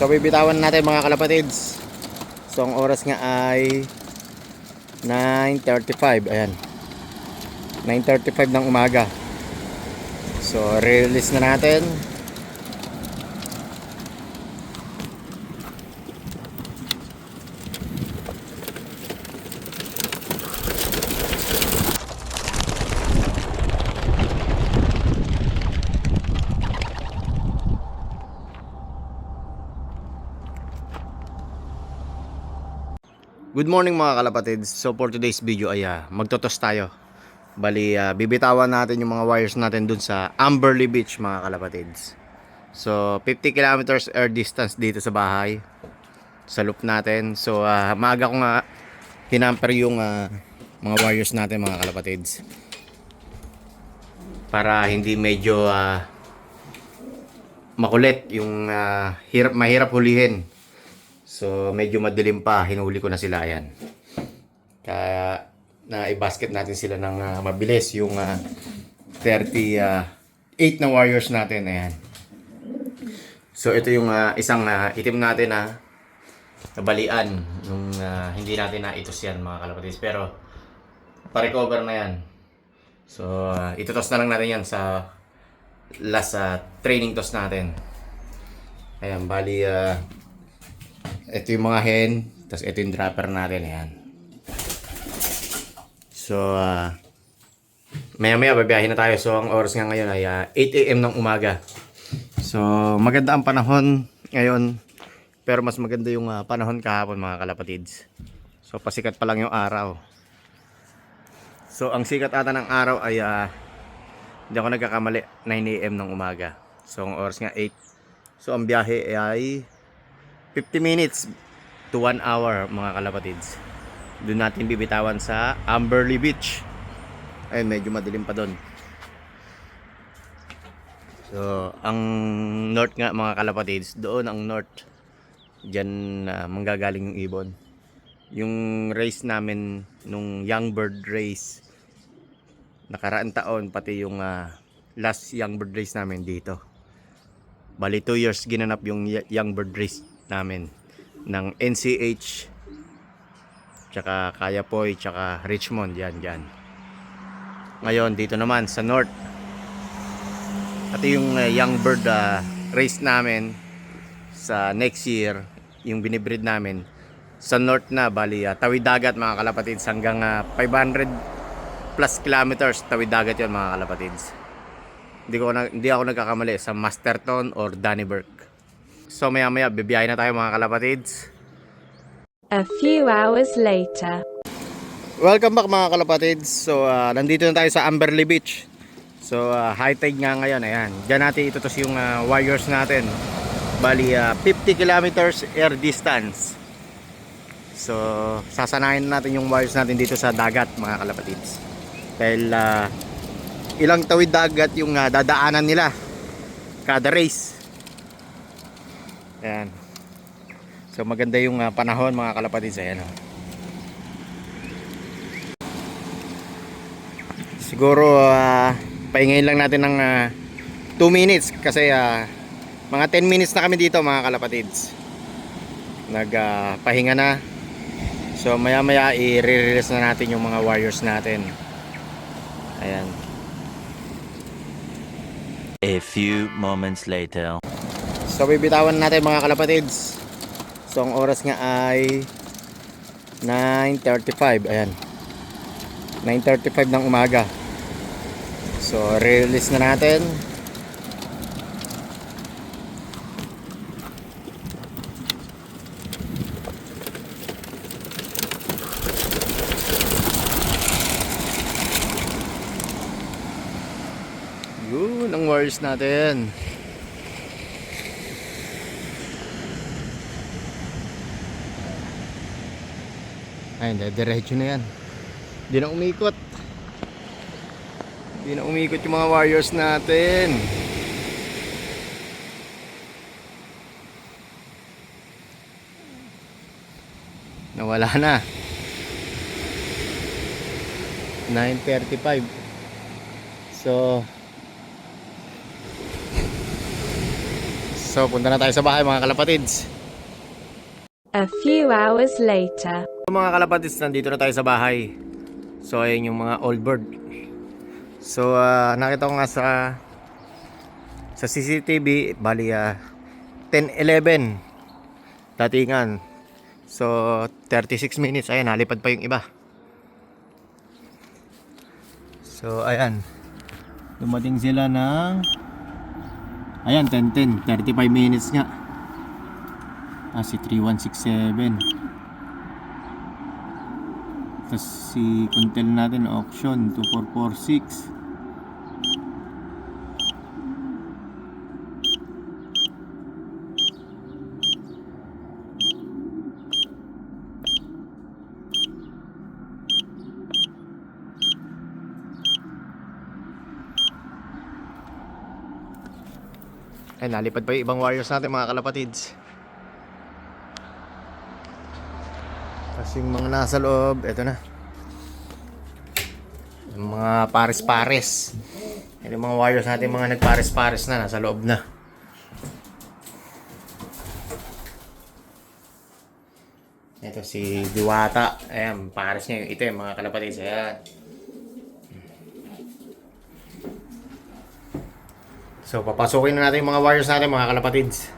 So bibitawan natin mga kalapatids. So ang oras nga ay 9:35. Ayan, 9:35 ng umaga. So release na natin. Good morning mga kalapatids. So for today's video ay magtotos tayo. Bali bibitawan natin yung mga wires natin dun sa Amberley Beach mga kalapatids. So 50 kilometers air distance dito sa bahay, sa loop natin. So maaga ko nga hinamper yung mga wires natin mga kalapatids, para hindi medyo makulit yung mahirap hulihin. So medyo madilim pa, hinuli ko na sila. Ayan, kaya na-i-basket natin sila ng mabilis yung 38 na warriors natin. Ayan. So ito yung isang itim natin na nabalian nung hindi natin naitos yan mga kalapatids, pero pa-recover na yan. So itutos na lang natin yan sa last training toss natin. Ayan, bali ito yung mga hen, tapos ito yung dropper natin. Ayan. So maya maya babiyahin na tayo. So ang oras nga ngayon ay 8 AM ng umaga. So maganda ang panahon ngayon, pero mas maganda yung panahon kahapon mga kalapatids. So pasikat pa lang yung araw. So ang sikat ata ng araw ay hindi ako nagkakamali, 9 AM ng umaga. So ang oras nga 8. So ang biyahe ay 50 minutes to 1 hour mga kalapatids. Doon natin bibitawan sa Amberley Beach. Ayun, medyo madilim pa doon. So ang north nga mga kalapatids, doon ang north, diyan manggagaling yung ibon. Yung race namin nung Young Bird race nakaraang taon, pati yung last Young Bird race namin dito. Bali 2 years ginanap yung Young Bird race namin ng NCH, tsaka Kayapoy, tsaka Richmond. Yan. Ngayon dito naman sa north, pati yung Young Bird race namin sa next year, yung binibreed namin sa north na. Bali tawid dagat mga kalapatids, hanggang 500 plus kilometers tawid dagat yon mga kalapatids. Hindi ako nagkakamali sa Masterton or Dannybrook. So maya maya bibiyahin na tayo mga kalapatids. A few hours later. Welcome back mga kalapatids. So nandito na tayo sa Amberley Beach. So high tide nga ngayon. Ayan, diyan natin itutos yung wires natin. Bali 50 kilometers air distance. So sasanayin natin yung wires natin dito sa dagat mga kalapatids. Dahil ilang tawid dagat yung dadaanan nila kada race. Ayan. So maganda yung panahon mga kalapatids. Ayan. Siguro pahingayin lang natin ng 2 minutes kasi mga 10 minutes na kami dito mga kalapatids. Nagpahinga na. So maya maya i-release na natin yung mga wires natin. Ayan. A few moments later. So bibitawan natin mga kalapatids. So ang oras nga ay 9:35. Ayan, 9:35 ng umaga. So release na natin. Yun ang wires natin. Ay, diretso na yan. Hindi na umikot. Hindi na umikot yung mga wires natin. Nawala na. 9:35. So So, punta na tayo sa bahay mga kalapatids. A few hours later. So, mga kalapatids, nandito na tayo sa bahay. So, ayun yung mga old bird. So, nakita ko nga sa CCTV, bali 10:11 datingan. So, 36 minutes. Ayan, nalipad pa yung iba. So, ayan. Dumating sila ng... Ayan, 10:10. 35 minutes nga. Si 3167. Tapos si Kuntel natin, auction, 2446. Ay, nalipad pa yung ibang warriors natin mga kalapatids. Tapos yung mga nasa loob, eto na. Yung mga pares-pares. Yung mga warriors natin, mga nagpares-pares na, nasa loob na. Ito si Diwata. Ayan, pares niya yung itim mga kalapatids. Ayan. So, papasukin na natin yung mga warriors natin, mga kalapatids.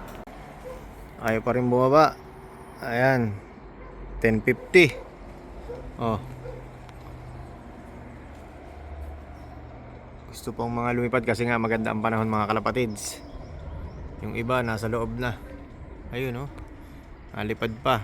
Ayaw pa rin bumaba. Ayan. 10:50. Oh. Gusto pong mga lumipad kasi nga maganda ang panahon, mga kalapatids. Yung iba, nasa loob na. Ayun, oh. Nalipad pa.